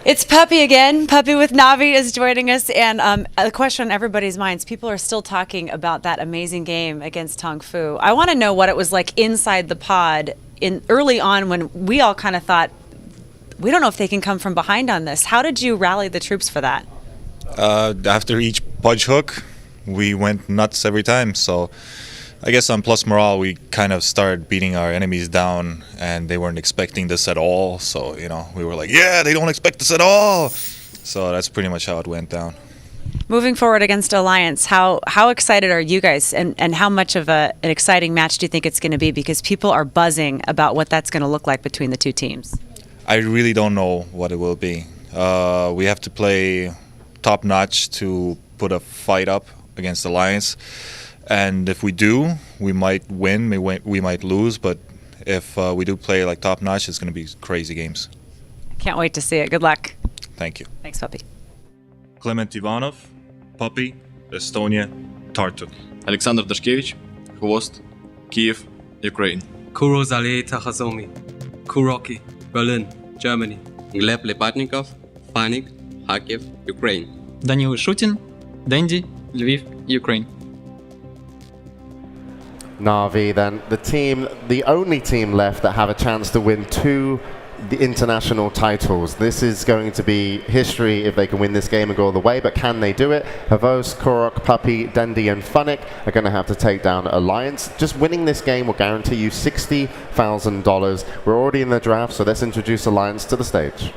It's Puppy again. Puppy with Navi is joining us. And a question on everybody's minds. People are still talking about that amazing game against Tong Fu. I want to know what it was like inside the pod early on when we all kind of thought, we don't know if they can come from behind on this. How did you rally the troops for that? After each punch hook, we went nuts every time. So I guess on plus morale, we kind of started beating our enemies down, and they weren't expecting this at all. So, we were like, yeah, they don't expect this at all. So that's pretty much how it went down. Moving forward against Alliance, how excited are you guys, and how much of an exciting match do you think it's going to be? Because people are buzzing about what that's going to look like between the two teams. I really don't know what it will be. We have to play top-notch to put a fight up against Alliance. And if we do, we might win, we might lose, but if we do play like top-notch, it's going to be crazy games. Can't wait to see it. Good luck. Thank you. Thanks, Puppy. Clement Ivanov, Puppy, Estonia, Tartu. Alexander Dashkevich, Hvost, Kiev, Ukraine. Kuro Zalei Takhazomi, Kuroki, Berlin, Germany. Gleb Lepatnikov, Fanik, Kharkiv, Ukraine. Данил Шутин, Денди, Lviv, Ukraine. Navi, then the only team left that have a chance to win the international titles. This is going to be history if they can win this game and go all the way, but can they do it? Havos, Korok, Puppy, Dendi and Funnick are going to have to take down Alliance. Just winning this game will guarantee you $60,000. We're already in the draft, so let's introduce Alliance to the stage.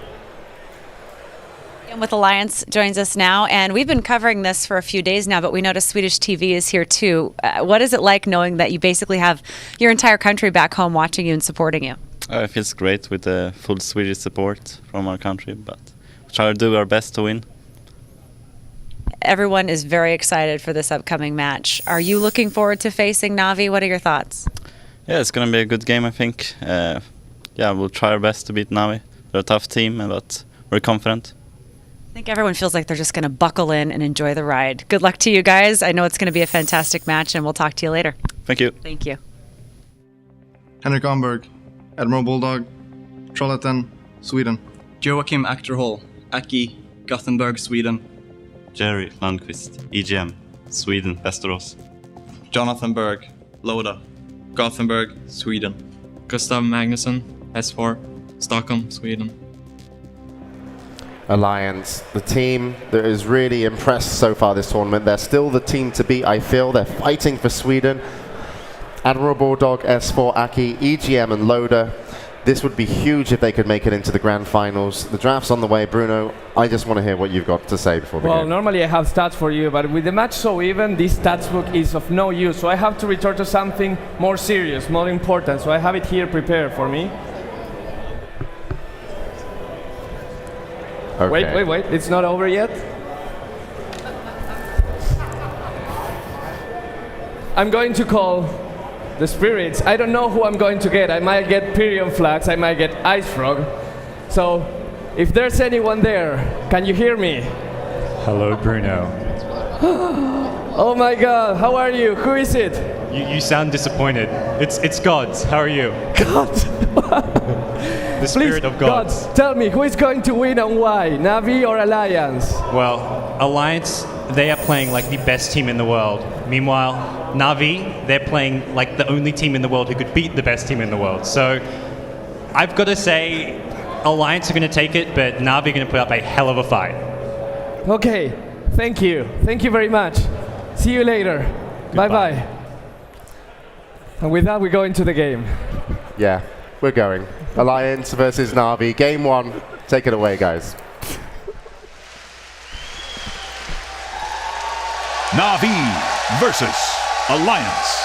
With Alliance joins us now, and we've been covering this for a few days now, but we noticed Swedish TV is here too. What is it like knowing that you basically have your entire country back home watching you and supporting you? It feels great with the full Swedish support from our country, but we try to do our best to win. Everyone is very excited for this upcoming match. Are you looking forward to facing Navi? What are your thoughts? Yeah, it's going to be a good game, I think. We'll try our best to beat Navi. They're a tough team, but we're confident. I think everyone feels like they're just going to buckle in and enjoy the ride. Good luck to you guys. I know it's going to be a fantastic match, and we'll talk to you later. Thank you. Thank you. Henrik Arnberg, Admiral Bulldog, Trollhättan, Sweden. Joachim Achterhall, Aki, Gothenburg, Sweden. Jerry Lundqvist, EGM, Sweden, Västerås. Jonathan Berg, Loda, Gothenburg, Sweden. Gustav Magnusson, S4, Stockholm, Sweden. Alliance, the team that is really impressed so far this tournament. They're still the team to beat, I feel. They're fighting for Sweden. Admiral Bulldog, S4, Aki, EGM and Loda. This would be huge if they could make it into the grand finals. The draft's on the way. Bruno, I just want to hear what you've got to say before the game. Well, normally I have stats for you, but with the match so even, this stats book is of no use. So I have to return to something more serious, more important. So I have it here prepared for me. Okay. Wait. It's not over yet. I'm going to call the spirits. I don't know who I'm going to get. I might get Pyrion Flax. I might get Ice Frog. So if there's anyone there, can you hear me? Hello, Bruno. Oh my God, how are you? Who is it? You sound disappointed. It's gods. How are you? Gods. The spirit of gods. Gods, tell me, who is going to win and why? Navi or Alliance? Well, Alliance, they are playing like the best team in the world. Meanwhile, Navi, they're playing like the only team in the world who could beat the best team in the world. So I've got to say, Alliance are going to take it, but Navi are going to put up a hell of a fight. Okay, thank you. Thank you very much. See you later. Bye-bye. And with that, we go into the game. Yeah, we're going. Alliance versus Navi. Game one. Take it away, guys. Navi versus Alliance.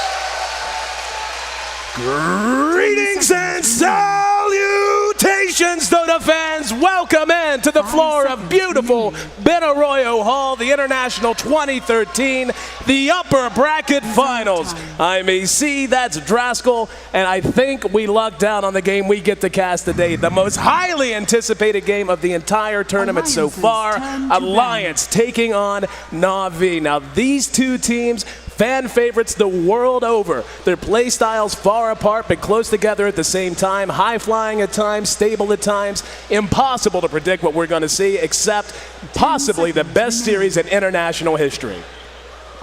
Greetings and salutations, Dota fans. Welcome in to the floor of beautiful Ben Arroyo Hall, the International 2013, the upper bracket finals. I'm AC, that's Draskell, and I think we lucked down on the game we get to cast today. The most highly anticipated game of the entire tournament so far. Alliance taking on Navi. Now, these two teams Fan favorites the world over. Their play styles far apart but close together at the same time. High flying at times, stable at times. Impossible to predict what we're going to see, except possibly the best series in international history.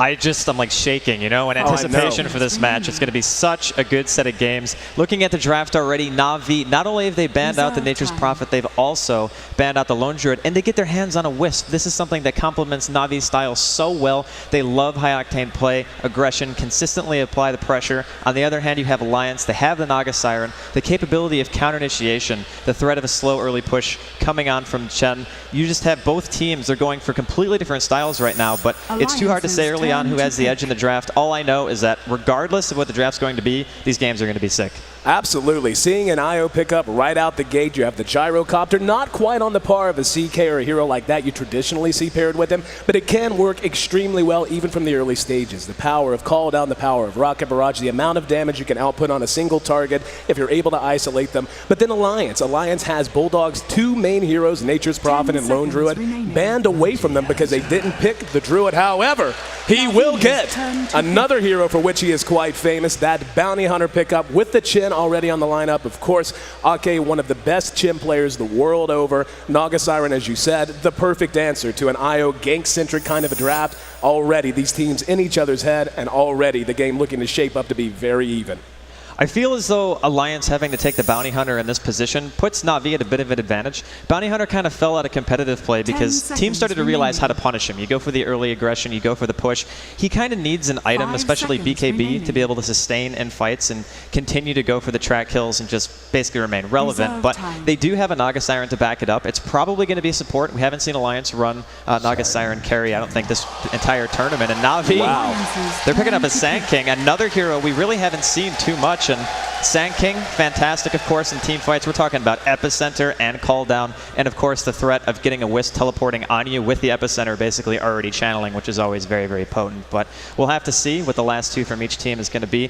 I'm like shaking, in anticipation for this match. It's going to be such a good set of games. Looking at the draft already, Na'Vi, not only have they banned out the Nature's Prophet, they've also banned out the Lone Druid, and they get their hands on a Wisp. This is something that complements Na'Vi's style so well. They love high-octane play, aggression, consistently apply the pressure. On the other hand, you have Alliance. They have the Naga Siren, the capability of counter-initiation, the threat of a slow early push coming on from Chen. You just have both teams. They're going for completely different styles right now, but it's too hard to say early on who has the edge in the draft. All I know is that regardless of what the draft's going to be, these games are going to be sick. Absolutely. Seeing an IO pickup right out the gate, you have the Gyrocopter, not quite on the par of a CK or a hero like that you traditionally see paired with him, but it can work extremely well even from the early stages. The power of Call Down, the power of Rocket Barrage, the amount of damage you can output on a single target if you're able to isolate them. But then Alliance has Bulldog's two main heroes, Nature's Prophet and Lone Druid, banned away from them because they didn't pick the Druid. However, he will get another hero for which he is quite famous, that Bounty Hunter pickup with the Chin already on the lineup. Of course, Ake, one of the best Chin players the world over. Naga Siren, as you said, the perfect answer to an IO gank-centric kind of a draft. Already these teams in each other's head, and already the game looking to shape up to be very even. I feel as though Alliance having to take the Bounty Hunter in this position puts Na'Vi at a bit of an advantage. Bounty Hunter kind of fell out of competitive play because teams started to realize how to punish him. You go for the early aggression, you go for the push. He kind of needs an item, especially BKB, to be able to sustain in fights and continue to go for the track kills and just basically remain relevant. But they do have a Naga Siren to back it up. It's probably going to be support. We haven't seen Alliance run Naga Siren carry, I don't think, this entire tournament. And Na'Vi, they're picking up a Sand King, another hero we really haven't seen too much. And Sand King, fantastic, of course, in team fights. We're talking about Epicenter and Call Down, and of course the threat of getting a Wisp teleporting on you with the Epicenter basically already channeling, which is always very, very potent. But we'll have to see what the last two from each team is going to be.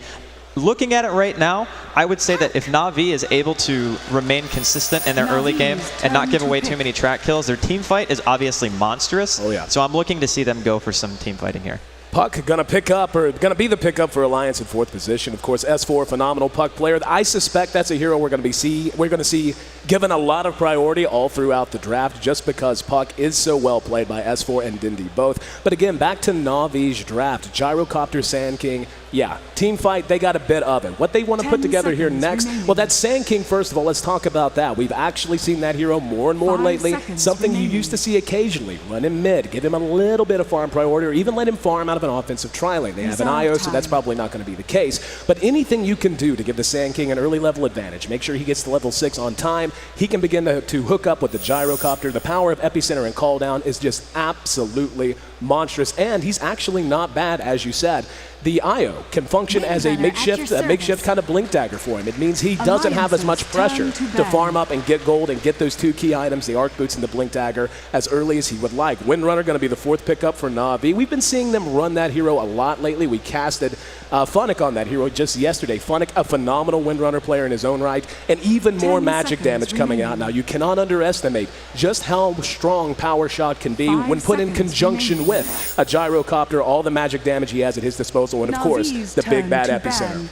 Looking at it right now, I would say that if Na'Vi is able to remain consistent in their early game and not give away too many track kills, their team fight is obviously monstrous. Oh, yeah. So I'm looking to see them go for some team fighting here. Puck gonna be the pickup for Alliance in fourth position. Of course, S4, phenomenal Puck player. I suspect that's a hero we're gonna see given a lot of priority all throughout the draft, just because Puck is so well played by S4 and Dindy both. But again, back to Na'Vi's draft, Gyrocopter, Sand King. Yeah, team fight, they got a bit of it. What they want to put together here next, well, that's Sand King, first of all. Let's talk about that. We've actually seen that hero more and more lately. Something you used to see occasionally. Run him mid, give him a little bit of farm priority, or even let him farm out of an offensive tri-lane. They have an IO, so that's probably not going to be the case. But anything you can do to give the Sand King an early level advantage, make sure he gets to level 6 on time, he can begin to hook up with the Gyrocopter. The power of Epicenter and Call Down is just absolutely monstrous, and he's actually not bad, as you said. The IO can function as a makeshift kind of blink dagger for him. It means he doesn't have as much pressure to farm up and get gold and get those two key items, the Arc Boots and the blink dagger, as early as he would like. Windrunner going to be the fourth pickup for Na'Vi. We've been seeing them run that hero a lot lately. We casted Funnick on that hero just yesterday. Funnick, a phenomenal Windrunner player in his own right, and even more magic damage coming out now. You cannot underestimate just how strong Power Shot can be when put in conjunction with a Gyrocopter, all the magic damage he has at his disposal, and of course, the big bad Epicenter.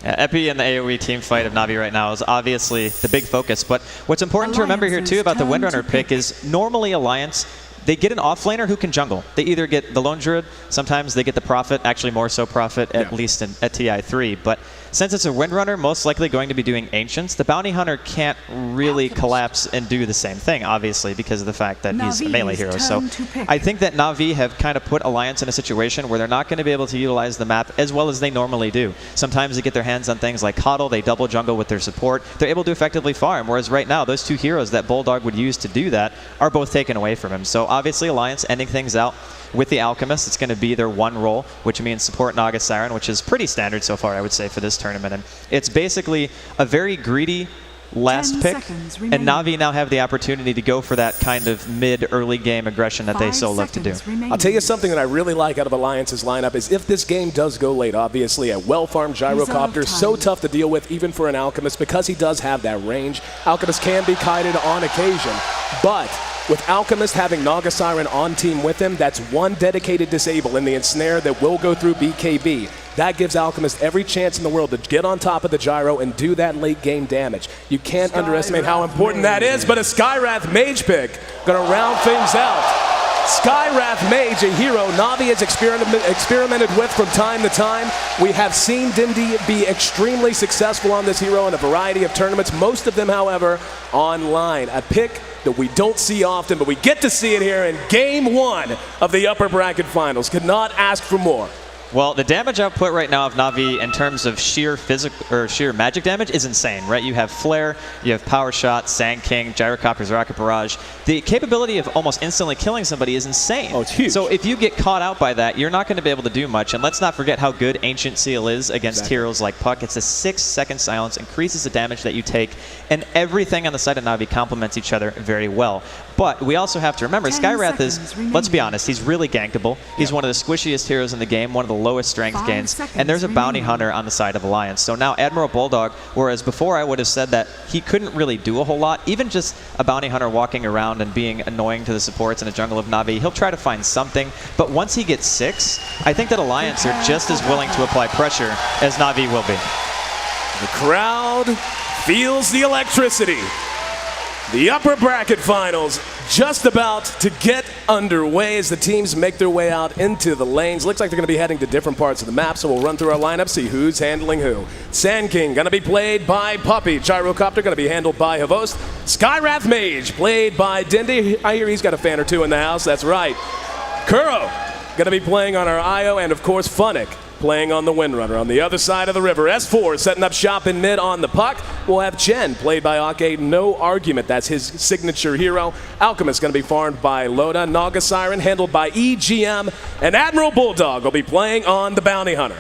Yeah, Epi and the AoE team fight of Na'Vi right now is obviously the big focus, but what's important to remember here too about the Windrunner pick is normally Alliance, they get an offlaner who can jungle. They either get the Lone Druid, sometimes they get the Prophet, actually more so Prophet, at least at TI3, but since it's a Windrunner, most likely going to be doing Ancients, the Bounty Hunter can't really collapse and do the same thing, obviously, because of the fact that he's a melee hero. So I think that Na'Vi have kind of put Alliance in a situation where they're not going to be able to utilize the map as well as they normally do. Sometimes they get their hands on things like Coddle, they double jungle with their support, they're able to effectively farm, whereas right now, those two heroes that Bulldog would use to do that are both taken away from him. So obviously Alliance ending things out with the Alchemist. It's going to be their one role, which means support Naga Siren, which is pretty standard so far, I would say, for this tournament. And it's basically a very greedy last pick, and Na'Vi now have the opportunity to go for that kind of mid-early game aggression that they so love to do. I'll tell you something that I really like out of Alliance's lineup is if this game does go late, obviously a well-farmed Gyrocopter, so tough to deal with even for an Alchemist because he does have that range. Alchemist can be kited on occasion, but with Alchemist having Naga Siren on team with him, that's one dedicated disable in the ensnare that will go through BKB. That gives Alchemist every chance in the world to get on top of the gyro and do that late game damage. You can't underestimate how important that is, but a Skywrath Mage pick gonna round things out. Skywrath Mage, a hero Na'Vi has experimented with from time to time. We have seen Dindy be extremely successful on this hero in a variety of tournaments, most of them, however, online. A pick that we don't see often, but we get to see it here in Game 1 of the upper bracket finals. Could not ask for more. Well, the damage output right now of Na'Vi in terms of sheer physical or sheer magic damage is insane, right? You have Flare, you have Power Shot, Sand King, Gyrocopters, Rocket Barrage. The capability of almost instantly killing somebody is insane. Oh, it's huge. So if you get caught out by that, you're not going to be able to do much. And let's not forget how good Ancient Seal is against heroes like Puck. It's a 6-second silence, increases the damage that you take, and everything on the side of Na'Vi complements each other very well. But we also have to remember, Skywrath is, let's be honest, he's really gankable. He's one of the squishiest heroes in the game, one of the lowest strength gains, and there's a bounty hunter on the side of Alliance. So now Admiral Bulldog, whereas before I would have said that he couldn't really do a whole lot, even just a bounty hunter walking around and being annoying to the supports in a jungle of Na'Vi, he'll try to find something, but once he gets 6, I think that Alliance are just as willing to apply pressure as Na'Vi will be. The crowd feels the electricity. The upper bracket finals just about to get underway as the teams make their way out into the lanes. Looks like they're going to be heading to different parts of the map, so we'll run through our lineup, see who's handling who. Sand King going to be played by Puppy. Gyrocopter going to be handled by Havost. Skywrath Mage played by Dindy. I hear he's got a fan or two in the house. That's right. Kuro going to be playing on our IO, and of course Funnick playing on the Windrunner. On the other side of the river, S4 setting up shop in mid on the Puck. We'll have Chen played by Ake, no argument. That's his signature hero. Alchemist going to be farmed by Loda. Naga Siren handled by EGM. And Admiral Bulldog will be playing on the Bounty Hunter.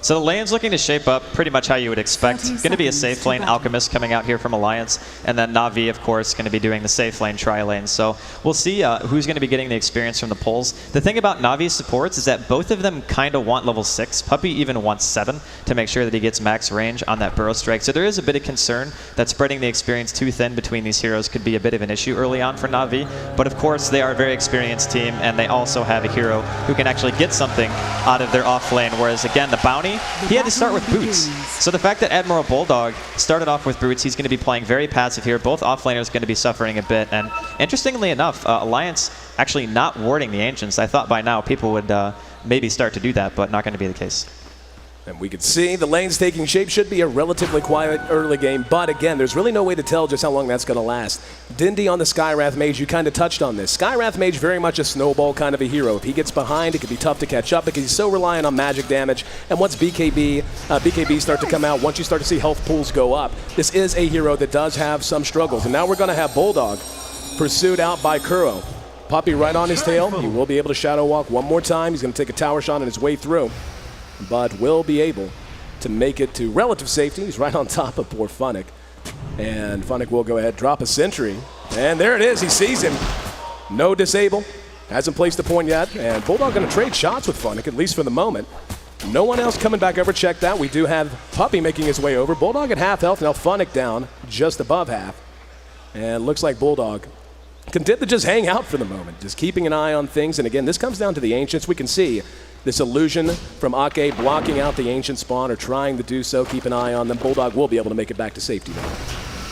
So the lane's looking to shape up pretty much how you would expect. Going to be a safe lane, Alchemist coming out here from Alliance, and then Na'Vi, of course, going to be doing the safe lane, tri-lane. So we'll see who's going to be getting the experience from the polls. The thing about Na'Vi's supports is that both of them kind of want level 6. Puppy even wants 7 to make sure that he gets max range on that Burrow Strike. So there is a bit of concern that spreading the experience too thin between these heroes could be a bit of an issue early on for Na'Vi. But of course, they are a very experienced team, and they also have a hero who can actually get something out of their off lane, whereas again, the Bounty, he had to start with Boots. So the fact that Admiral Bulldog started off with Boots, he's going to be playing very passive here. Both offlaners going to be suffering a bit. And interestingly enough, Alliance actually not warding the Ancients. I thought by now people would maybe start to do that, but not going to be the case. And we can see the lanes taking shape. Should be a relatively quiet early game, but again, there's really no way to tell just how long that's going to last. Dindy on the Skywrath Mage, you kind of touched on this. Skywrath Mage, very much a snowball kind of a hero. If he gets behind, it could be tough to catch up because he's so reliant on magic damage. And once BKB start to come out, once you start to see health pools go up, this is a hero that does have some struggles. And now we're going to have Bulldog pursued out by Kuro. Puppy right on his tail. He will be able to shadow walk one more time. He's going to take a tower shot on his way through, but will be able to make it to relative safety. He's right on top of poor Funnick. And Funnick will go ahead, drop a sentry. And there it is, he sees him. No disable, hasn't placed a point yet. And Bulldog gonna trade shots with Funnick, at least for the moment. No one else coming back over, check that. We do have Puppy making his way over. Bulldog at half health, now Funnick down just above half. And looks like Bulldog content to just hang out for the moment, just keeping an eye on things. And again, this comes down to the Ancients. We can see this illusion from Ake blocking out the Ancient spawn or trying to do so. Keep an eye on them. Bulldog will be able to make it back to safety though.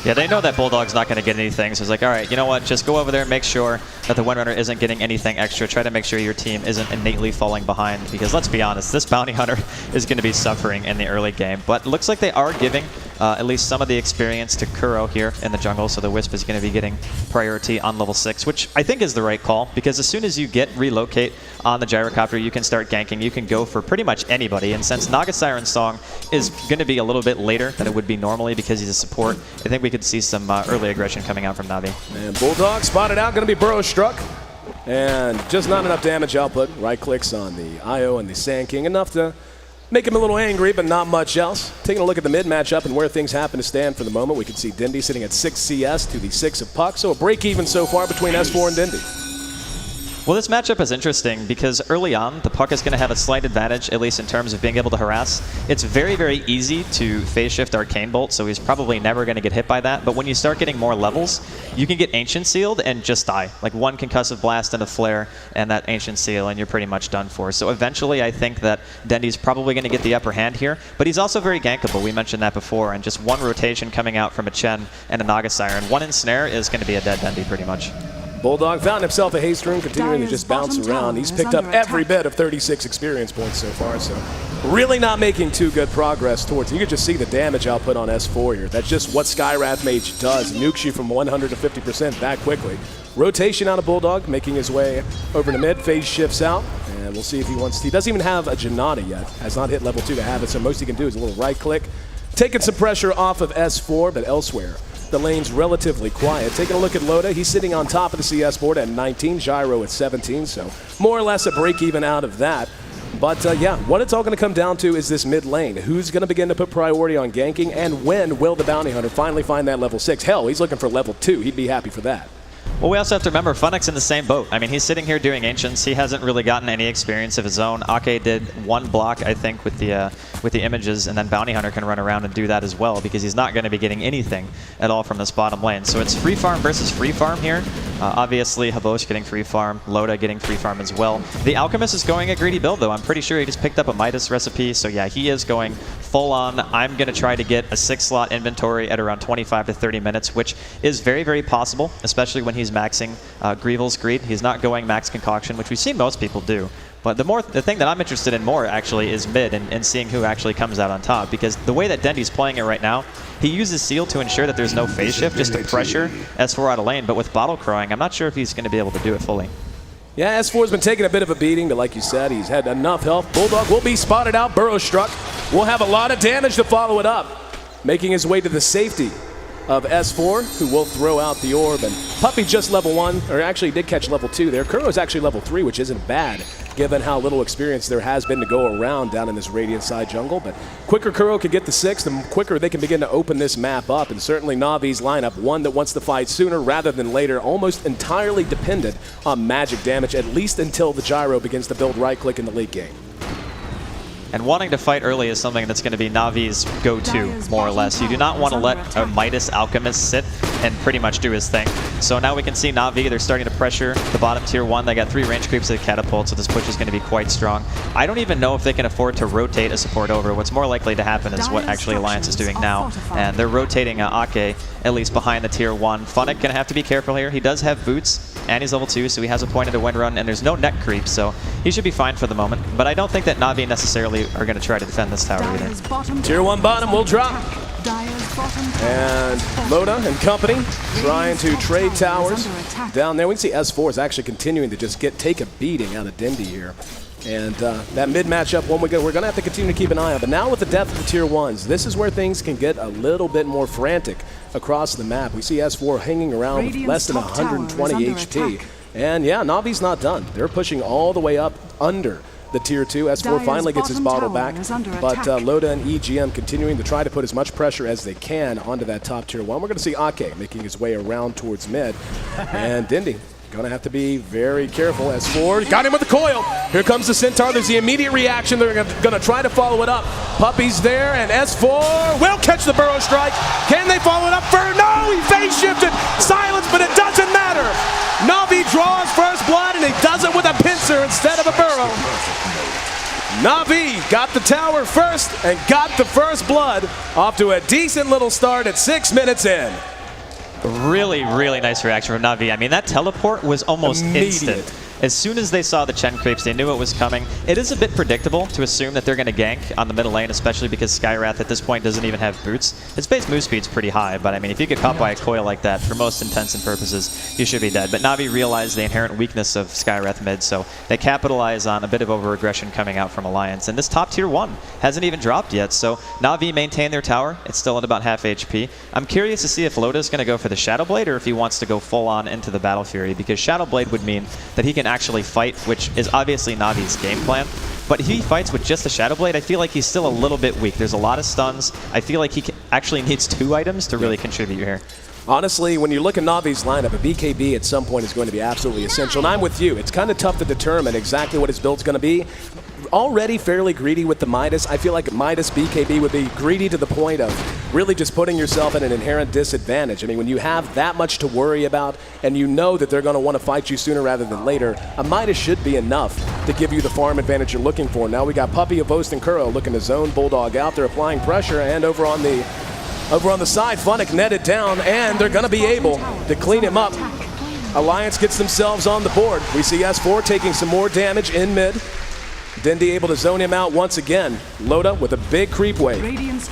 Yeah, they know that Bulldog's not going to get anything, so it's like, all right, you know what, just go over there and make sure that the Windrunner isn't getting anything extra. Try to make sure your team isn't innately falling behind, because let's be honest, this Bounty Hunter is going to be suffering in the early game. But it looks like they are giving at least some of the experience to Kuro here in the jungle, so the Wisp is going to be getting priority on level 6, which I think is the right call, because as soon as you get relocate on the Gyrocopter, you can start ganking. You can go for pretty much anybody, and since Naga Siren's song is going to be a little bit later than it would be normally because he's a support, I think we could see some early aggression coming out from Na'Vi. And Bulldog spotted out, going to be Burrow struck. And just not enough damage output. Right clicks on the IO and the Sand King. Enough to make him a little angry, but not much else. Taking a look at the mid matchup and where things happen to stand for the moment, we can see Dindy sitting at 6 CS to the 6 of Puck. So a break even so far between S4 and Dindy. Well, this matchup is interesting because early on, the puck is going to have a slight advantage, at least in terms of being able to harass. It's very, very easy to phase shift Arcane Bolt, so he's probably never going to get hit by that. But when you start getting more levels, you can get Ancient Sealed and just die. Like one concussive blast and a flare, and that Ancient Seal, and you're pretty much done for. So eventually, I think that Dendy's probably going to get the upper hand here, but he's also very gankable. We mentioned that before, and just one rotation coming out from a Chen and a Naga Siren. One ensnare is going to be a dead Dendy pretty much. Bulldog found himself a haste rune, continuing to just bounce around. He's picked up every bit of 36 experience points so far, so really not making too good progress towards it. You can just see the damage output on S4 here. That's just what Skywrath Mage does. Nukes you from 100 to 50% that quickly. Rotation out of Bulldog, making his way over to mid. Phase shifts out, and we'll see if he wants to. He doesn't even have a Janata yet. Has not hit level 2 to have it, so most he can do is a little right click. Taking some pressure off of S4, but elsewhere, the lane's relatively quiet. Taking a look at Loda, he's sitting on top of the CS board at 19, Gyro at 17, so more or less a break even out of that. But yeah, what it's all going to come down to is this mid lane. Who's going to begin to put priority on ganking, and when will the Bounty Hunter finally find that level 6? Hell, he's looking for level 2. He'd be happy for that. Well, we also have to remember Funnick's in the same boat. I mean, he's sitting here doing Ancients. He hasn't really gotten any experience of his own. Ake did one block, I think, with the images, and then Bounty Hunter can run around and do that as well because he's not going to be getting anything at all from this bottom lane. So it's free farm versus free farm here. Obviously, Habos getting free farm, Loda getting free farm as well. The Alchemist is going a greedy build, though. I'm pretty sure he just picked up a Midas recipe. So yeah, he is going full on. I'm going to try to get a 6-slot inventory at around 25 to 30 minutes, which is very, very possible, especially when he's maxing Greevil's Greed. He's not going max Concoction, which we've seen most people do. But the thing that I'm interested in more, actually, is mid and seeing who actually comes out on top. Because the way that Dendy's playing it right now, he uses Seal to ensure that there's no phase shift, just to pressure S4 out of lane. But with Bottle Crowing, I'm not sure if he's going to be able to do it fully. Yeah, S4's been taking a bit of a beating, but like you said, he's had enough health. Bulldog will be spotted out, Burrow struck. Will have a lot of damage to follow it up. Making his way to the safety of S4, who will throw out the orb. And Puppy just level 1, or actually did catch level 2 there. Kuro's actually level 3, which isn't bad, given how little experience there has been to go around down in this Radiant side jungle. But quicker Kuro could get the 6, the quicker they can begin to open this map up. And certainly Navi's lineup, one that wants to fight sooner rather than later, almost entirely dependent on magic damage, at least until the Gyro begins to build right-click in the late game. And wanting to fight early is something that's going to be Navi's go-to, more or less. You do not want to let a Midas Alchemist sit and pretty much do his thing. So now we can see Navi, they're starting to pressure the bottom tier 1. They got 3 range creeps at Catapult, so this push is going to be quite strong. I don't even know if they can afford to rotate a support over. What's more likely to happen is what actually Alliance is doing now. And they're rotating Ake, at least behind the tier 1. Funnick going to have to be careful here. He does have boots, and he's level 2, so he has a point at a wind run, and there's no net creep, so he should be fine for the moment. But I don't think that Navi necessarily are going to try to defend this tower either. Tier 1 bottom will drop. And Loda and company trying to trade towers down there. We can see S4 is actually continuing to just take a beating out of Dindy here. And that mid matchup, we're going to have to continue to keep an eye on. But now with the depth of the tier 1s, this is where things can get a little bit more frantic across the map. We see S4 hanging around with less than 120 HP. And yeah, Navi's not done. They're pushing all the way up under the tier 2. S4 finally gets his bottle back, but Loda and EGM continuing to try to put as much pressure as they can onto that top tier 1. We're going to see Ake making his way around towards mid, and Dindy going to have to be very careful. S4 got him with the coil. Here comes the Centaur. There's the immediate reaction. They're going to try to follow it up. Puppy's there, and S4 will catch the Burrow strike. Can they follow it up? No, he phase shifted. Silence, but it doesn't matter. Navi draws first blood, and he does it with a pincer instead of a Burrow. Navi got the tower first and got the first blood, off to a decent little start at 6 minutes in. Really, really nice reaction from Navi. I mean, that teleport was almost instant. As soon as they saw the Chen creeps, they knew it was coming. It is a bit predictable to assume that they're going to gank on the middle lane, especially because Skywrath at this point doesn't even have boots. His base move speed's pretty high, but I mean, if you get caught by a coil like that, for most intents and purposes, you should be dead. But Navi realized the inherent weakness of Skywrath mid, so they capitalize on a bit of over-aggression coming out from Alliance. And this top tier 1 hasn't even dropped yet, so Navi maintain their tower. It's still at about half HP. I'm curious to see if Loda's going to go for the Shadow Blade or if he wants to go full-on into the Battle Fury, because Shadow Blade would mean that he can actually fight, which is obviously Navi's game plan. But if he fights with just the Shadow Blade, I feel like he's still a little bit weak. There's a lot of stuns. I feel like he actually needs 2 items to really contribute here. Honestly, when you look at Navi's lineup, a BKB at some point is going to be absolutely essential. And I'm with you. It's kind of tough to determine exactly what his build's going to be. Already fairly greedy with the Midas. I feel like Midas BKB would be greedy to the point of really just putting yourself at an inherent disadvantage. I mean, when you have that much to worry about and you know that they're going to want to fight you sooner rather than later, a Midas should be enough to give you the farm advantage you're looking for. Now we got Puppey, Avost, and Kuro looking to zone Bulldog out there, applying pressure, and over on the side, Funnick netted down, and they're going to be able to clean him up. Alliance gets themselves on the board. We see S4 taking some more damage in mid. Dendi able to zone him out once again. Loda with a big creep wave,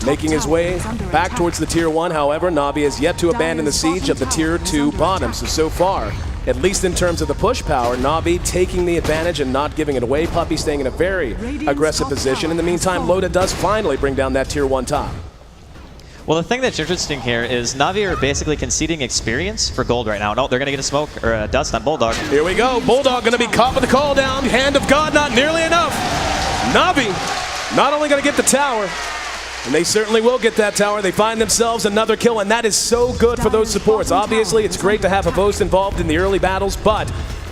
making his way back towards the Tier 1. However, Navi has yet to abandon the siege of the Tier 2 bottom. So far, at least in terms of the push power, Navi taking the advantage and not giving it away. Puppey staying in a very aggressive position. In the meantime, Loda does finally bring down that Tier 1 top. Well, the thing that's interesting here is Navi are basically conceding experience for gold right now. No, they're going to get a smoke or a dust on Bulldog. Here we go. Bulldog going to be caught with the call down. Hand of God, not nearly enough. Navi not only going to get the tower, and they certainly will get that tower. They find themselves another kill, and that is so good for those supports. Obviously, it's great to have Avost involved in the early battles, but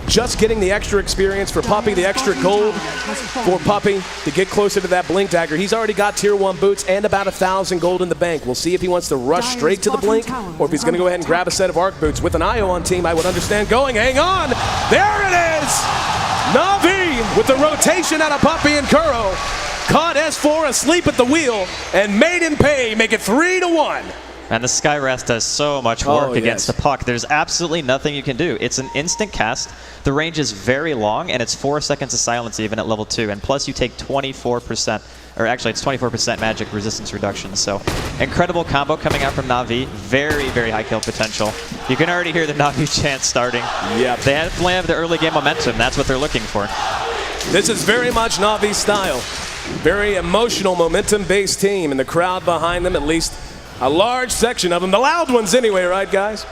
just getting the extra experience for Puppey, the extra gold for Puppey to get closer to that Blink Dagger. He's already got Tier 1 boots and about 1,000 gold in the bank. We'll see if he wants to rush straight to the Blink or if he's going to go ahead and grab a set of Arc boots. With an IO on team, I would understand going. Hang on. There it is. Navi with the rotation out of Puppey and Kuro. Caught S4 asleep at the wheel and made him pay. Make it 3-1. And the Skyrest does so much work against the puck. There's absolutely nothing you can do. It's an instant cast. The range is very long, and it's 4 seconds of silence even at level 2. And plus you take 24%, or actually it's 24% magic resistance reduction. So incredible combo coming out from Na'Vi. Very, very high kill potential. You can already hear the Na'Vi chant starting. Yep. They definitely have the early game momentum. That's what they're looking for. This is very much Na'Vi's style. Very emotional, momentum-based team, and the crowd behind them, at least a large section of them, the loud ones anyway, right guys?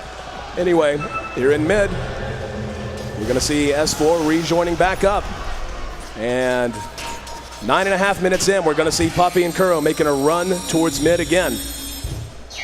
Anyway, here in mid, you're gonna see S4 rejoining back up. And 9.5 minutes in, we're gonna see Puppey and Kuro making a run towards mid again.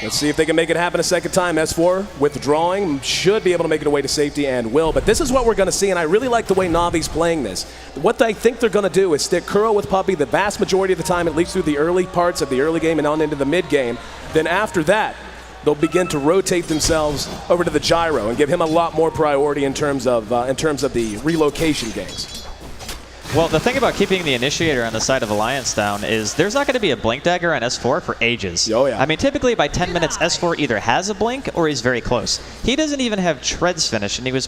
Let's see if they can make it happen a second time. S4 withdrawing, should be able to make it away to safety and will. But this is what we're going to see, and I really like the way Navi's playing this. What I think they're going to do is stick Kuro with Puppey the vast majority of the time, at least through the early parts of the early game and on into the mid game. Then after that, they'll begin to rotate themselves over to the Gyro and give him a lot more priority in terms of the relocation games. Well, the thing about keeping the Initiator on the side of Alliance down is there's not going to be a Blink Dagger on S4 for ages. Oh, yeah. I mean, typically by 10 minutes, S4 either has a Blink or he's very close. He doesn't even have Treads finished, and he was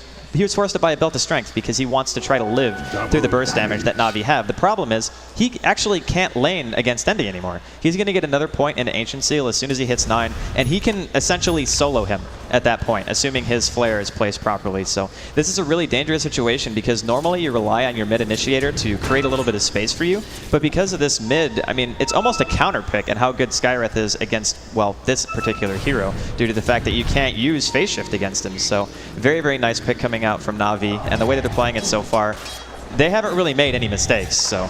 forced to buy a Belt of Strength because he wants to try to live through the burst damage that Na'Vi have. The problem is he actually can't lane against Dendi anymore. He's going to get another point into Ancient Seal as soon as he hits 9, and he can essentially solo him at that point, assuming his flare is placed properly. So this is a really dangerous situation because normally you rely on your mid Initiator to create a little bit of space for you, but because of this mid, I mean, it's almost a counter pick and how good Skyreth is against, well, this particular hero due to the fact that you can't use Phase Shift against him. So very, very nice pick coming out from Na'Vi, and the way that they're playing it so far, they haven't really made any mistakes. So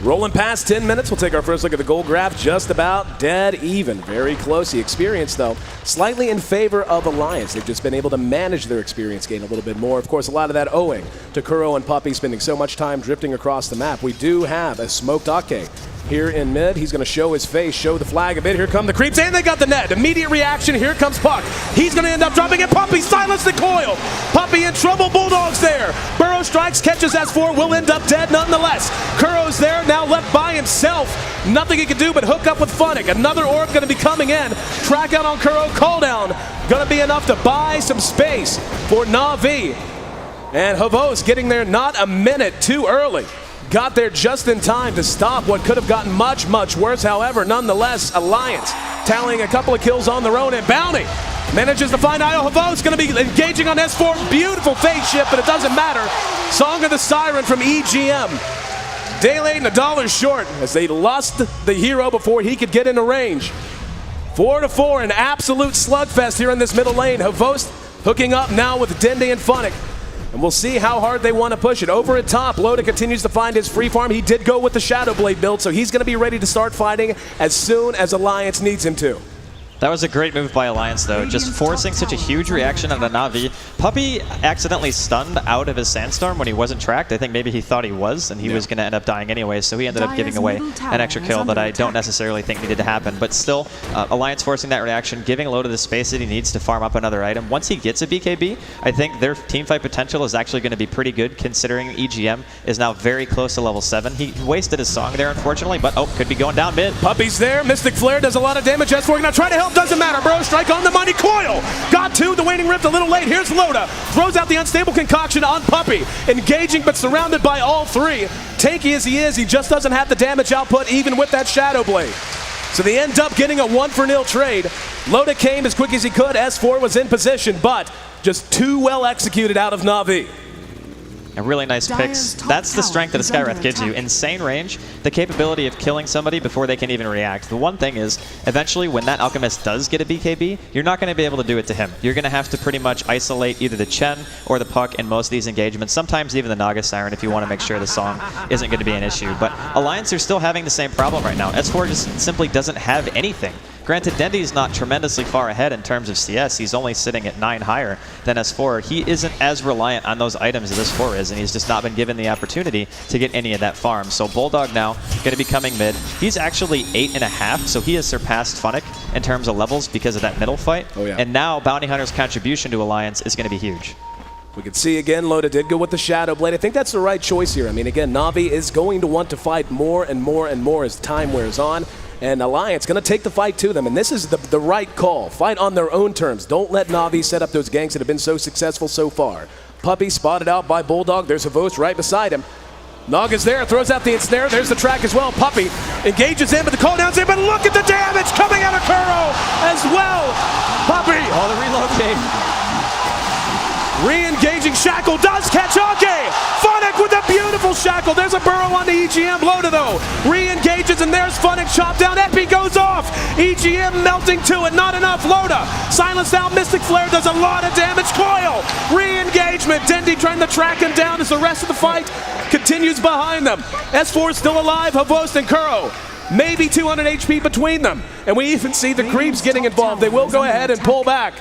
rolling past 10 minutes, we'll take our first look at the gold graph. Just about dead even. Very close. The experience, though, slightly in favor of Alliance. They've just been able to manage their experience gain a little bit more. Of course, a lot of that owing to Kuro and Puppey spending so much time drifting across the map. We do have a smoked Ake here in mid. He's going to show his face, show the flag a bit. Here come the creeps, and they got the net. Immediate reaction. Here comes Puck. He's going to end up dropping it. Puppey silenced the coil. Puppey in trouble. Bulldogs there. Burrow strikes, catches S4, will end up dead nonetheless. Kuro's there, now left by himself. Nothing he can do but hook up with Funnick. Another orb going to be coming in. Track out on Kuro. Call down. Going to be enough to buy some space for Na'Vi. And Havos getting there not a minute too early. Got there just in time to stop what could have gotten much, much worse. However, nonetheless, Alliance tallying a couple of kills on their own, and Bounty manages to find Io Havos, going to be engaging on S4. Beautiful phase shift, but it doesn't matter. Song of the Siren from EGM. Day late and $1 short as they lost the hero before he could get into range. 4-4, an absolute slugfest here in this middle lane. Havos hooking up now with Dendi and Funnick. And we'll see how hard they want to push it. Over at top, Loda continues to find his free farm. He did go with the Shadow Blade build, so he's going to be ready to start fighting as soon as Alliance needs him to. That was a great move by Alliance, though, just forcing such a huge reaction on a Na'Vi. Puppey accidentally stunned out of his Sandstorm when he wasn't tracked. I think maybe he thought he was, and he was going to end up dying anyway, so he ended up giving away an extra kill that I don't necessarily think needed to happen. But still, Alliance forcing that reaction, giving Loda the space that he needs to farm up another item. Once he gets a BKB, I think their teamfight potential is actually going to be pretty good, considering EGM is now very close to level 7. He wasted his song there, unfortunately, but could be going down mid. Puppey's there. Mystic Flare does a lot of damage. S4 going to try to help. Doesn't matter. Bro strike on the money. Coil got to the Waning Rift a little late. Here's Loda. Throws out the unstable concoction on Puppey. Engaging but surrounded by all three. Tanky as he is, he just doesn't have the damage output even with that Shadow Blade. So they end up getting a 1-for-0 trade. Loda came as quick as he could. S4 was in position, but just too well executed out of Na'Vi. And really nice picks. That's the strength that a Skywrath gives you. Insane range, the capability of killing somebody before they can even react. The one thing is, eventually when that Alchemist does get a BKB, you're not going to be able to do it to him. You're going to have to pretty much isolate either the Chen or the Puck in most of these engagements, sometimes even the Naga Siren if you want to make sure the song isn't going to be an issue. But Alliance are still having the same problem right now. S4 just simply doesn't have anything. Granted, Dendy's not tremendously far ahead in terms of CS. He's only sitting at 9 higher than S4. He isn't as reliant on those items as S4 is, and he's just not been given the opportunity to get any of that farm. So Bulldog now going to be coming mid. He's actually 8.5, so he has surpassed Funnick in terms of levels because of that middle fight. Oh, yeah. And now Bounty Hunter's contribution to Alliance is going to be huge. We can see again, Loda did go with the Shadow Blade. I think that's the right choice here. I mean, again, Na'Vi is going to want to fight more and more and more as time wears on. And Alliance going to take the fight to them, and this is the right call. Fight on their own terms. Don't let Na'Vi set up those ganks that have been so successful so far. Puppey spotted out by Bulldog. There's Havos right beside him. Nog is there, throws out the ensnare. There's the track as well. Puppey engages in, but the cooldown's in, but look at the damage coming out of Kuro as well. Puppey. Oh, the reload game. Re-engaging Shackle does catch Age. Funnick with a beautiful Shackle. There's a burrow on the EGM. Loda though re-engages, and there's Funnick. Chop down. Epi goes off. EGM melting to it. Not enough. Loda silenced out. Mystic Flare does a lot of damage. Coil. Re-engagement. Dendy trying to track him down as the rest of the fight continues behind them. S4 still alive. Havos and Kuro. Maybe 200 HP between them. And we even see the creeps getting involved. They will go ahead and pull back.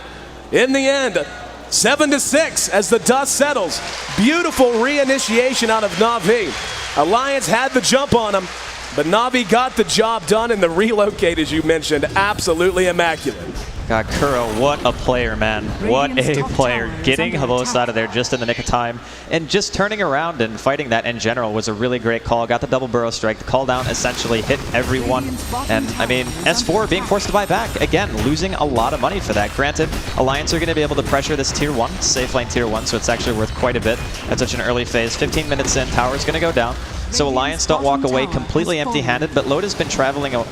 In the end, 7-6 as the dust settles. Beautiful reinitiation out of Na'Vi. Alliance had the jump on them, but Na'Vi got the job done, and the relocate, as you mentioned, absolutely immaculate. God, Kuro, what a player, man. What a player. Getting Havos out of there just in the nick of time, and just turning around and fighting that in general was a really great call. Got the double burrow strike. The call down essentially hit everyone. And, I mean, S4 being forced to buy back. Again, losing a lot of money for that. Granted, Alliance are going to be able to pressure this tier 1, safe lane tier 1, so it's actually worth quite a bit at such an early phase. 15 minutes in, tower's going to go down. So Alliance don't walk away completely empty-handed, but Loda's been traveling a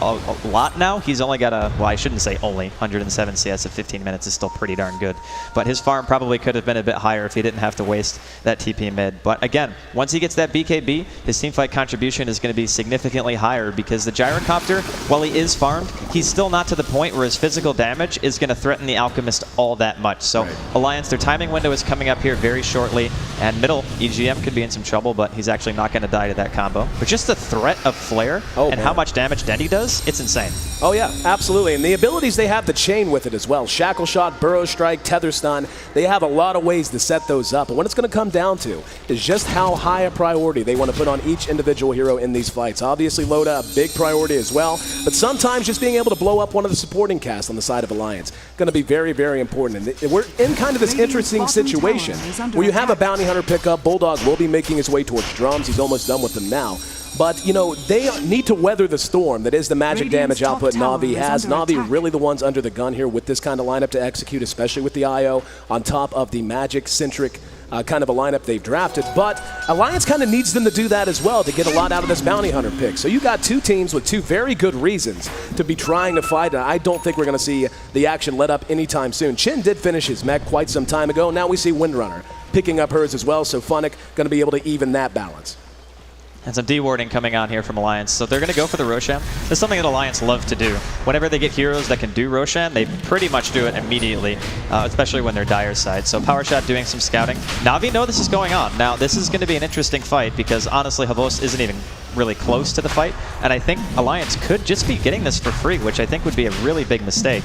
lot now. He's only got well, I shouldn't say only, 107 CS at 15 minutes is still pretty darn good. But his farm probably could have been a bit higher if he didn't have to waste that TP mid. But again, once he gets that BKB, his teamfight contribution is going to be significantly higher because the Gyrocopter, while he is farmed, he's still not to the point where his physical damage is going to threaten the Alchemist all that much. So right. Alliance, their timing window is coming up here very shortly, and middle, EGM could be in some trouble, but he's actually not going to die to that combo. But just the threat of Flare and how much damage Dendy does, it's insane. Oh yeah, absolutely. And the abilities they have to chain with it as well. Shackle Shot, Burrow Strike, Tether Stun. They have a lot of ways to set those up. And what it's going to come down to is just how high a priority they want to put on each individual hero in these fights. Obviously, Loda, a big priority as well. But sometimes just being able to blow up one of the supporting casts on the side of Alliance going to be very, very important. And we're in kind of this interesting situation where you have a Bounty Hunter pickup. Bulldog will be making his way towards drums. He's almost done with them now. But, you know, they need to weather the storm that is the magic damage output Na'Vi has. Na'Vi really the ones under the gun here with this kind of lineup to execute, especially with the IO on top of the magic-centric kind of a lineup they've drafted. But Alliance kind of needs them to do that as well to get a lot out of this Bounty Hunter pick. So you got two teams with two very good reasons to be trying to fight. And I don't think we're going to see the action let up anytime soon. Chin did finish his mech quite some time ago. Now we see Windrunner picking up hers as well. So Funnick going to be able to even that balance. And some dewarding coming on here from Alliance. So they're going to go for the Roshan. That's something that Alliance love to do. Whenever they get heroes that can do Roshan, they pretty much do it immediately, especially when they're Dire's side. So Power Shot doing some scouting. Na'Vi know this is going on. Now, this is going to be an interesting fight because, honestly, Havos isn't even really close to the fight. And I think Alliance could just be getting this for free, which I think would be a really big mistake.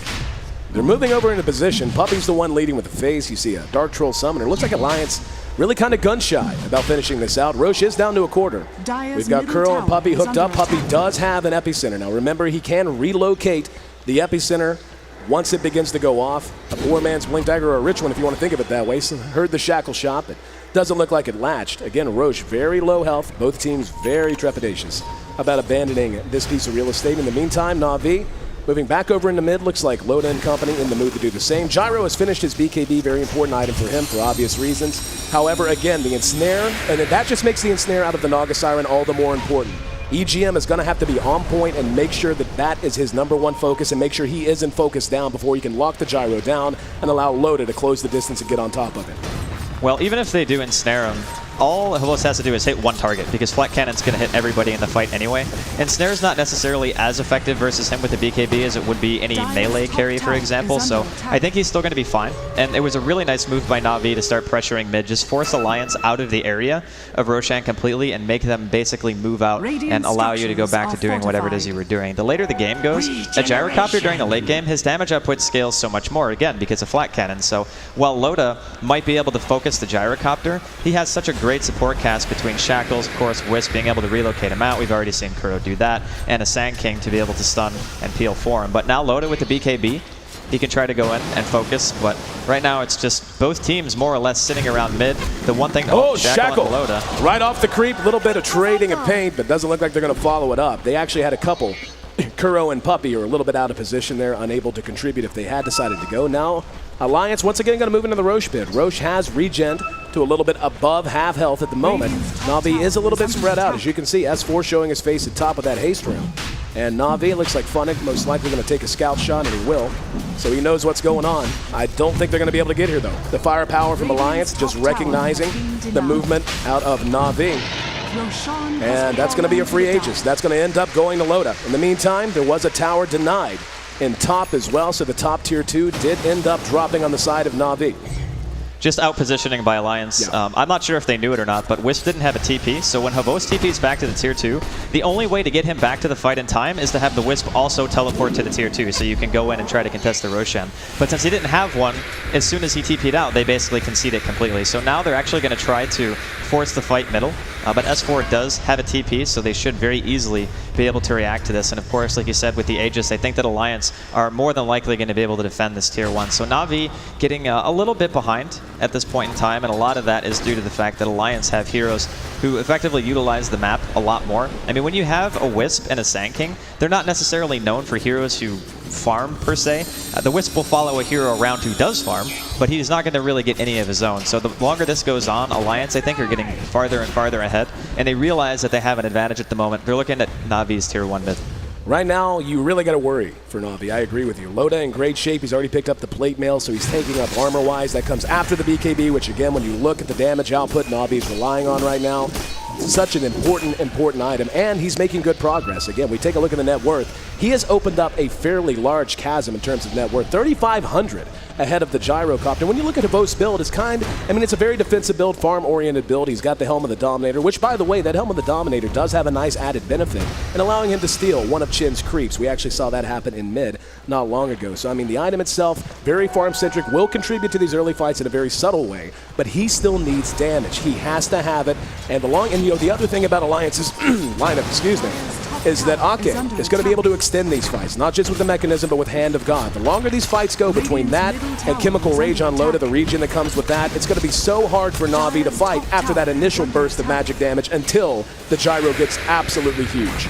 They're moving over into position. Puppy's the one leading with the phase. You see a Dark Troll Summoner. Looks like Alliance really kind of gun-shy about finishing this out. Roche is down to a quarter. We've got Kuro and Puppy hooked up. Puppy does have an epicenter. Now remember, he can relocate the epicenter once it begins to go off. A poor man's Blink Dagger, or a rich one if you want to think of it that way. So heard the shackle shot, but doesn't look like it latched. Again, Roche, very low health. Both teams very trepidatious about abandoning this piece of real estate. In the meantime, Na'Vi moving back over into mid. Looks like Loda and company in the mood to do the same. Gyro has finished his BKB, very important item for him for obvious reasons. However, again, the ensnare, and that just makes the ensnare out of the Naga Siren all the more important. EGM is going to have to be on point and make sure that that is his number one focus, and make sure he isn't focused down before he can lock the Gyro down and allow Loda to close the distance and get on top of it. Well, even if they do ensnare him, all Havos has to do is hit one target, because Flat Cannon's going to hit everybody in the fight anyway. Ensnare's not necessarily as effective versus him with the BKB as it would be any melee carry, for example, so I think he's still going to be fine. And it was a really nice move by Na'Vi to start pressuring mid, just force Alliance out of the area of Roshan completely and make them basically move out and allow you to go back to doing whatever it is you were doing. The later the game goes, a Gyrocopter during the late game, his damage output scales so much more, again, because of Flat Cannon. So while Loda might be able to focus the Gyrocopter, he has such a great support cast between Shackles, of course, Wisp being able to relocate him out. We've already seen Kuro do that, and a Sand King to be able to stun and peel for him. But now Loda with the BKB, he can try to go in and focus, but right now it's just both teams more or less sitting around mid. The one thing... Shackle! Loda. Right off the creep, a little bit of trading and paint, but doesn't look like they're going to follow it up. They actually had a couple. Kuro and Puppy are a little bit out of position there, unable to contribute if they had decided to go. Now, Alliance once again going to move into the Roche pit. Roche has regen to a little bit above half health at the moment. Na'Vi is a little bit spread out. As you can see, S4 showing his face at top of that haste room. And Na'Vi looks like Funnick most likely going to take a scout shot, and he will. So he knows what's going on. I don't think they're going to be able to get here, though. The firepower from Alliance just recognizing the movement out of Na'Vi. And that's going to be a free Aegis. That's going to end up going to Loda. In the meantime, there was a tower denied in top as well, so the top tier 2 did end up dropping on the side of Na'Vi. Just out-positioning by Alliance. Yeah. I'm not sure if they knew it or not, but Wisp didn't have a TP, so when Havos TPs back to the Tier 2, the only way to get him back to the fight in time is to have the Wisp also teleport to the Tier 2, so you can go in and try to contest the Roshan. But since he didn't have one, as soon as he TP'd out, they basically conceded completely. So now they're actually going to try to force the fight middle, but S4 does have a TP, so they should very easily be able to react to this. And of course, like you said, with the Aegis, I think that Alliance are more than likely going to be able to defend this Tier 1. So Na'Vi getting a little bit behind at this point in time, and a lot of that is due to the fact that Alliance have heroes who effectively utilize the map a lot more. I mean, when you have a Wisp and a Sand King, they're not necessarily known for heroes who farm, per se. The Wisp will follow a hero around who does farm, but he's not going to really get any of his own. So the longer this goes on, Alliance, I think, are getting farther and farther ahead, and they realize that they have an advantage at the moment. They're looking at Na'Vi's Tier 1 mid. Right now, you really got to worry for Na'Vi. I agree with you. Loda in great shape. He's already picked up the plate mail, so he's taking up armor-wise. That comes after the BKB, which, again, when you look at the damage output Na'Vi is relying on right now, such an important item, and he's making good progress. Again, we take a look at the net worth. He has opened up a fairly large chasm in terms of net worth, 3,500 ahead of the Gyrocopter. When you look at Havos' build, it's a very defensive build, farm-oriented build. He's got the Helm of the Dominator, which, by the way, that Helm of the Dominator does have a nice added benefit in allowing him to steal one of Chin's creeps. We actually saw that happen in mid not long ago. So, I mean, the item itself, very farm-centric, will contribute to these early fights in a very subtle way, but he still needs damage. He has to have it, and the other thing about Alliance's lineup, is that Ake is going to be able to extend these fights, not just with the mechanism, but with Hand of God. The longer these fights go between that and Chemical Rage on Loda, the region that comes with that, it's going to be so hard for Na'Vi to fight after that initial burst of magic damage until the Gyro gets absolutely huge.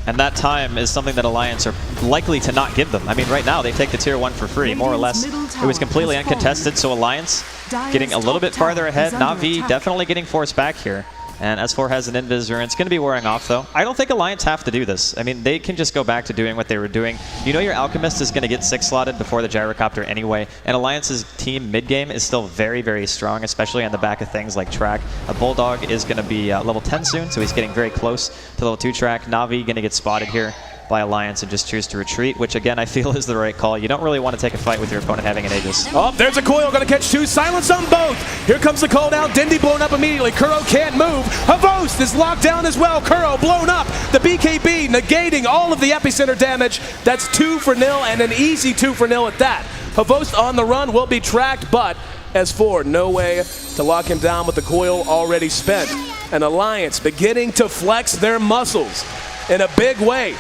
And that time is something that Alliance are likely to not give them. I mean, right now, they take the Tier 1 for free, more or less. It was completely uncontested, so Alliance getting a little bit farther ahead. Na'Vi definitely getting forced back here. And S4 has an Invis rune. It's going to be wearing off, though. I don't think Alliance have to do this. I mean, they can just go back to doing what they were doing. You know your Alchemist is going to get 6-slotted before the Gyrocopter anyway, and Alliance's team mid-game is still very, very strong, especially on the back of things like track. A Bulldog is going to be level 10 soon, so he's getting very close to level 2 track. Na'Vi going to get spotted here by Alliance and just choose to retreat, which again I feel is the right call. You don't really want to take a fight with your opponent having an Aegis. Oh, there's a coil, going to catch 2. Silence on both. Here comes the call down. Dindy blown up immediately. Kuro can't move. Havos is locked down as well. Kuro blown up. The BKB negating all of the epicenter damage. That's 2-0 and an easy 2-0 at that. Havost on the run will be tracked, but S4, no way to lock him down with the coil already spent. An Alliance beginning to flex their muscles in a big way.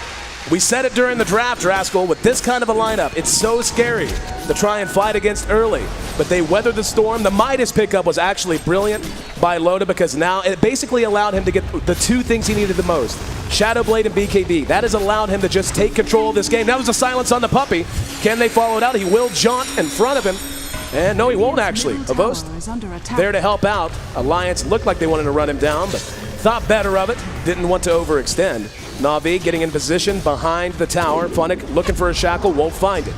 We said it during the draft, Draskell, with this kind of a lineup, it's so scary to try and fight against early. But they weathered the storm. The Midas pickup was actually brilliant by Loda because now it basically allowed him to get the two things he needed the most. Shadow Blade and BKB. That has allowed him to just take control of this game. That was a silence on the puppy. Can they follow it out? He will jaunt in front of him. And no, he won't actually. Havost there to help out. Alliance looked like they wanted to run him down, but thought better of it. Didn't want to overextend. Na'Vi getting in position behind the tower. Funnick looking for a shackle, won't find it.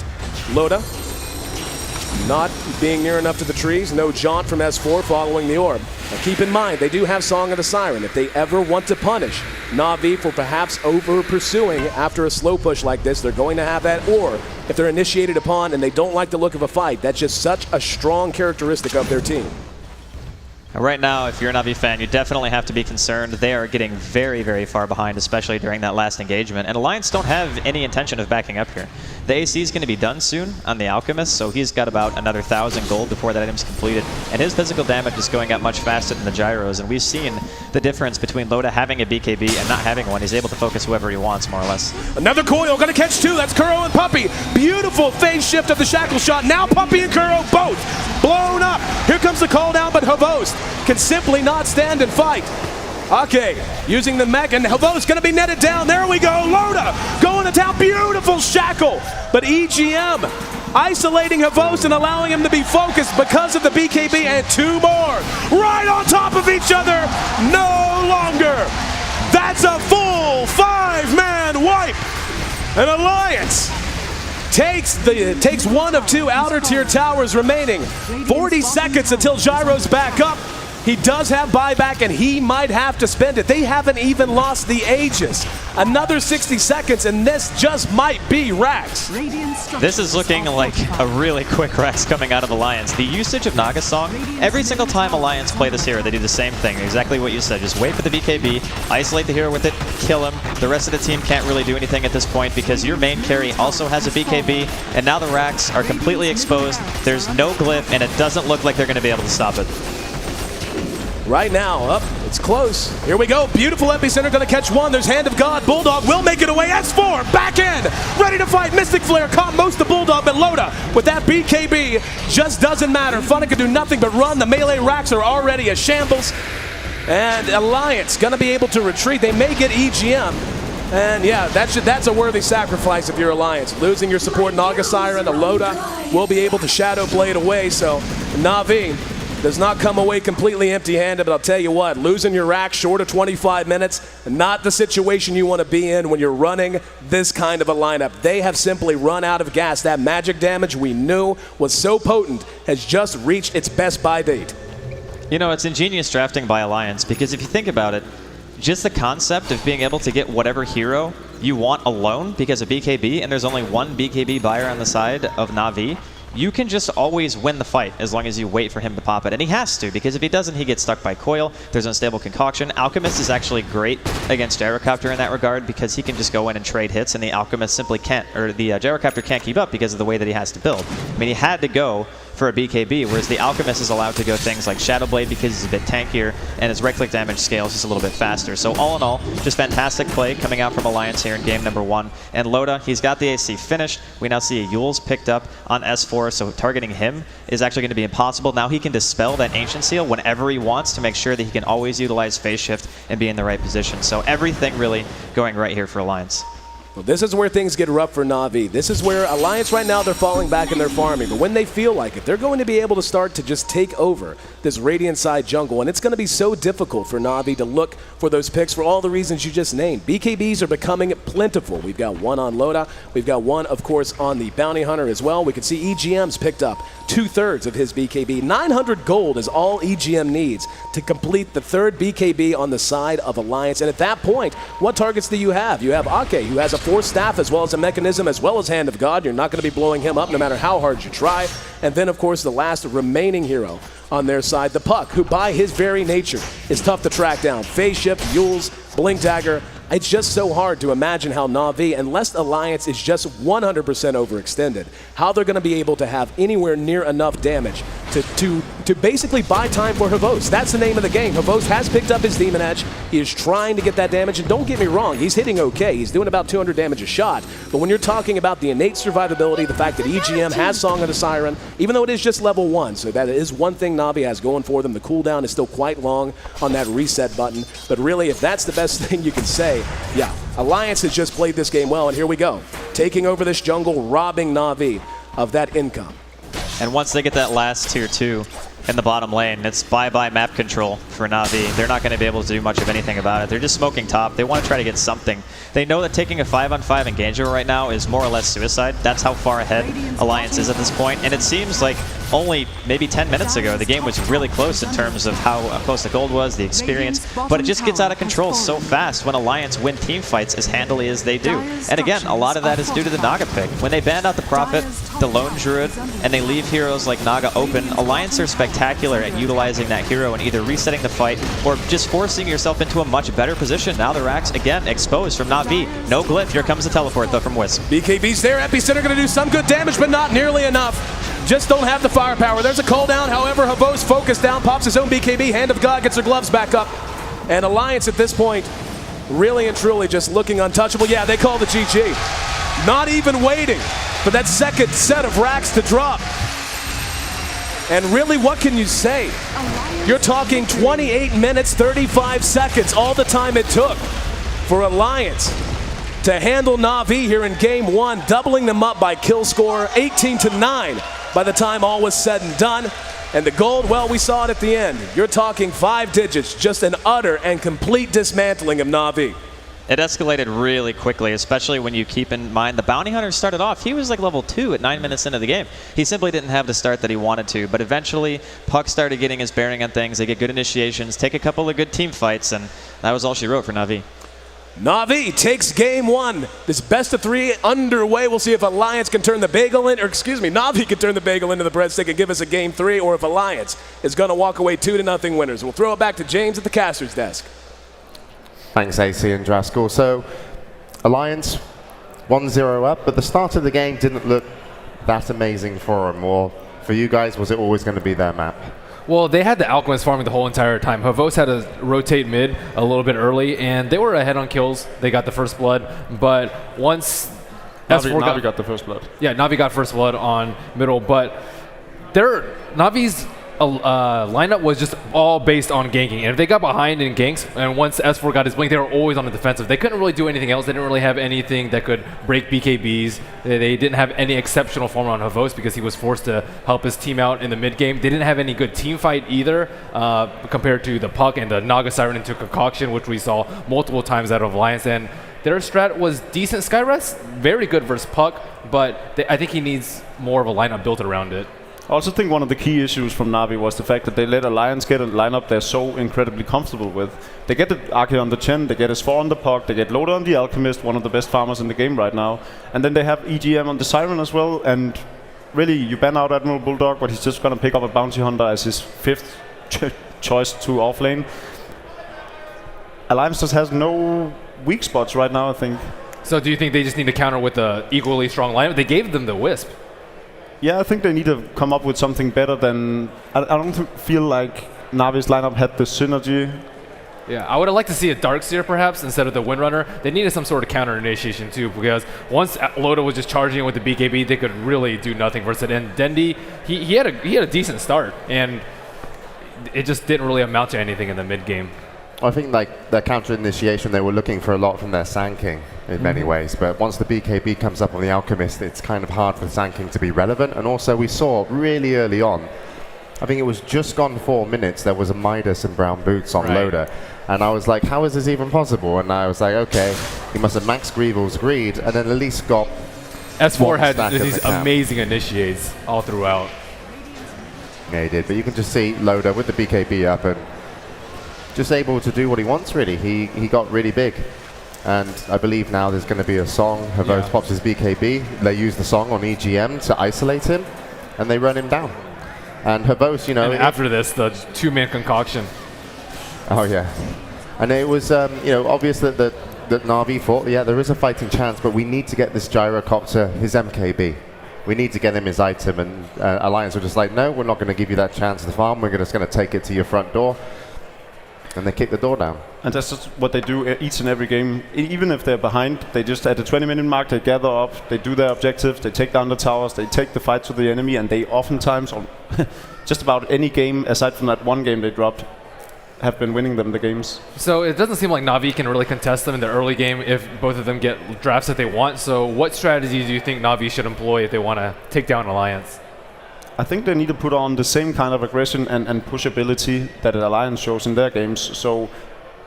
Loda not being near enough to the trees. No jaunt from S4 following the orb. Now keep in mind, they do have Song of the Siren. If they ever want to punish Na'Vi for perhaps over-pursuing after a slow push like this, they're going to have that. Or if they're initiated upon and they don't like the look of a fight, that's just such a strong characteristic of their team. Right now, if you're a Na'Vi fan, you definitely have to be concerned. They are getting very, very far behind, especially during that last engagement. And Alliance don't have any intention of backing up here. The AC is going to be done soon on the Alchemist, so he's got about another 1,000 gold before that item's completed. And his physical damage is going up much faster than the gyros. And we've seen the difference between Loda having a BKB and not having one. He's able to focus whoever he wants, more or less. Another coil, going to catch two. That's Kuro and Puppy. Beautiful phase shift of the shackle shot. Now Puppy and Kuro both blown up. Here comes the call down, but Havost can simply not stand and fight. Okay, using the mech, and Havost going to be netted down. There we go. Loda going to town. Beautiful shackle. But EGM isolating Havost and allowing him to be focused because of the BKB, and two more right on top of each other. No longer. That's a full 5-man wipe. An Alliance takes one of two outer tier towers remaining. 40 seconds until Gyro's back up. He does have buyback, and he might have to spend it. They haven't even lost the Aegis. Another 60 seconds, and this just might be Rax. This is looking like a really quick Rax coming out of Alliance. The usage of Naga's Song, every single time Alliance play this hero, they do the same thing. Exactly what you said. Just wait for the BKB, isolate the hero with it, kill him. The rest of the team can't really do anything at this point because your main carry also has a BKB, and now the Rax are completely exposed. There's no glyph, and it doesn't look like they're going to be able to stop it. Right now, up, it's close. Here we go, beautiful epicenter, gonna catch one. There's Hand of God, Bulldog will make it away. S4, back in, ready to fight. Mystic Flare caught most of Bulldog, but Loda with that BKB just doesn't matter. Funnick can do nothing but run. The melee racks are already a shambles. And Alliance gonna be able to retreat. They may get EGM. And yeah, that's a worthy sacrifice if you're Alliance. Losing your support Naga Siren, the Loda will be able to Shadow Blade away, so Na'Vi does not come away completely empty-handed, but I'll tell you what, losing your rack short of 25 minutes, not the situation you want to be in when you're running this kind of a lineup. They have simply run out of gas. That magic damage we knew was so potent has just reached its best buy date. You know, it's ingenious drafting by Alliance, because if you think about it, just the concept of being able to get whatever hero you want alone because of BKB, and there's only one BKB buyer on the side of Na'Vi, you can just always win the fight as long as you wait for him to pop it. And he has to, because if he doesn't, he gets stuck by Coil. There's Unstable Concoction. Alchemist is actually great against Gyrocopter in that regard because he can just go in and trade hits, and the Alchemist simply can't, or the Gyrocopter can't keep up because of the way that he has to build. I mean, he had to go for a BKB, whereas the Alchemist is allowed to go things like Shadow Blade because he's a bit tankier, and his right-click damage scales just a little bit faster. So all in all, just fantastic play coming out from Alliance here in game number 1. And Loda, he's got the AC finished. We now see a Yule's picked up on S4, so targeting him is actually going to be impossible. Now he can dispel that Ancient Seal whenever he wants to make sure that he can always utilize Phase Shift and be in the right position. So everything really going right here for Alliance. Well, this is where things get rough for Na'Vi. This is where Alliance right now, they're falling back in their farming. But when they feel like it, they're going to be able to start to just take over this Radiant side jungle. And it's going to be so difficult for Na'Vi to look for those picks for all the reasons you just named. BKBs are becoming plentiful. We've got one on Loda. We've got one, of course, on the Bounty Hunter as well. We can see EGM's picked up 2/3 of his BKB. 900 gold is all EGM needs to complete the third BKB on the side of Alliance. And at that point, what targets do you have? You have Ake, who has a Force Staff as well as a Mechanism as well as Hand of God. You're not going to be blowing him up no matter how hard you try. And then, of course, the last remaining hero on their side, the Puck, who by his very nature is tough to track down. Phase Shift, Yules, Blink Dagger, It's just so hard to imagine how Na'Vi, unless Alliance is just 100% overextended, how they're going to be able to have anywhere near enough damage to basically buy time for Havos. That's the name of the game. Havos has picked up his Demon Edge. He is trying to get that damage, and don't get me wrong, he's hitting okay. He's doing about 200 damage a shot, but when you're talking about the innate survivability, the fact that EGM has Song of the Siren, even though it is just level 1, so that is one thing Na'Vi has going for them. The cooldown is still quite long on that reset button, but really, if that's the best thing you can say, yeah, Alliance has just played this game well, and here we go. Taking over this jungle, robbing Na'Vi of that income. And once they get that last tier 2 in the bottom lane, it's bye-bye map control for Na'Vi. They're not going to be able to do much of anything about it. They're just smoking top. They want to try to get something. They know that taking a 5-on-5 engagement right now is more or less suicide. That's how far ahead Alliance is at this point. And it seems like only maybe 10 minutes ago, the game was really close in terms of how close the gold was, the experience, but it just gets out of control so fast when Alliance win team fights as handily as they do. And again, a lot of that is due to the Naga pick. When they banned out the Prophet, the Lone Druid, and they leave heroes like Naga open, Alliance are spectacular at utilizing that hero and either resetting the fight or just forcing yourself into a much better position. Now the racks, again, exposed from Na'Vi. No glyph. Here comes the teleport, though, from Wisp. BKB's there. Epicenter going to do some good damage, but not nearly enough. Just don't have the firepower. There's a cooldown. However, Havos focused down, pops his own BKB. Hand of God gets her gloves back up. And Alliance at this point, really and truly just looking untouchable. Yeah, they call the GG. Not even waiting for that second set of racks to drop. And really, what can you say? You're talking 28 minutes, 35 seconds, all the time it took for Alliance to handle Na'Vi here in game 1, doubling them up by kill score, 18-9 by the time all was said and done. And the gold, well, we saw it at the end. You're talking 5 digits, just an utter and complete dismantling of Na'Vi. It escalated really quickly, especially when you keep in mind the Bounty Hunter started off. He was like level 2 at 9 minutes into the game. He simply didn't have the start that he wanted to, but eventually Puck started getting his bearing on things. They get good initiations, take a couple of good team fights, and that was all she wrote for Na'Vi. Na'Vi takes game 1. This best of 3 underway. We'll see if Alliance can turn the bagel in, or excuse me, Na'Vi can turn the bagel into the breadstick and give us a game 3, or if Alliance is going to walk away 2-0 winners. We'll throw it back to James at the caster's desk. Thanks, AC and Draskell. So, Alliance 1-0 up, but the start of the game didn't look that amazing for them. Or for you guys, was it always going to be their map? Well, they had the Alchemist farming the whole entire time. Havos had to rotate mid a little bit early, and they were ahead on kills. They got the first blood, but once Na'Vi got the first blood. Yeah, Na'Vi got first blood on middle, but Na'Vi's lineup was just all based on ganking. And if they got behind in ganks, and once S4 got his blink, they were always on the defensive. They couldn't really do anything else. They didn't really have anything that could break BKBs. They didn't have any exceptional form on Havos because he was forced to help his team out in the mid game. They didn't have any good team fight either compared to the Puck and the Naga Siren into Concoction, which we saw multiple times out of Alliance. And their strat was decent. Skyrest, very good versus Puck, but I think he needs more of a lineup built around it. I also think one of the key issues from Na'Vi was the fact that they let Alliance get a lineup they're so incredibly comfortable with. They get the Arche on the Chen, they get S4 on the Puck, they get Loader on the Alchemist, one of the best farmers in the game right now. And then they have EGM on the Siren as well, and really, you ban out Admiral Bulldog, but he's just going to pick up a Bounty Hunter as his 5th choice to offlane. Alliance just has no weak spots right now, I think. So do you think they just need to counter with an equally strong lineup? They gave them the Wisp. Yeah, I think they need to come up with something better than... I don't feel like Na'Vi's lineup had the synergy. Yeah, I would have liked to see a Darkseer perhaps instead of the Windrunner. They needed some sort of counter initiation too, because once Loda was just charging with the BKB, they could really do nothing versus it. And Dendi, he had a decent start, and it just didn't really amount to anything in the mid game. I think like their counter initiation, they were looking for a lot from their Sand King in many ways, but once the BKB comes up on the Alchemist, it's kind of hard for Sand King to be relevant. And also we saw really early on, I think it was just gone 4 minutes, there was a Midas and brown boots on Loader. And I was like, how is this even possible? And I was like, okay, he must have maxed Greevil's Greed, and then at least got S4 had these amazing initiates all throughout. Yeah, he did, but you can just see Loader with the BKB up and just able to do what he wants, really. He got really big. And I believe now there's going to be a song. Havos pops his BKB. They use the song on EGM to isolate him, and they run him down. And Havos, you know... And after this, the 2-man concoction. Oh, yeah. And it was, you know, obvious that that Na'Vi thought, yeah, there is a fighting chance, but we need to get this gyrocopter, his MKB. We need to get him his item, and Alliance were just like, no, we're not going to give you that chance to farm. We're just going to take it to your front door. And they kick the door down. And that's just what they do each and every game. Even if they're behind, they just at the 20-minute mark, they gather up, they do their objectives, they take down the towers, they take the fight to the enemy, and they oftentimes, on just about any game, aside from that one game they dropped, have been winning them the games. So it doesn't seem like Na'Vi can really contest them in the early game if both of them get drafts that they want. So what strategies do you think Na'Vi should employ if they want to take down Alliance? I think they need to put on the same kind of aggression and pushability that Alliance shows in their games. So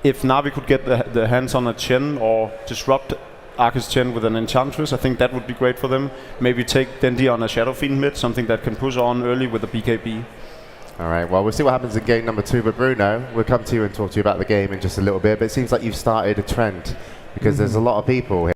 if Na'Vi could get the hands on a Chen or disrupt Arcus Chen with an Enchantress, I think that would be great for them. Maybe take Dendi on a Shadow Fiend mid, something that can push on early with a BKB. All right, well, we'll see what happens in game number 2. But Bruno, we'll come to you and talk to you about the game in just a little bit. But it seems like you've started a trend because there's a lot of people here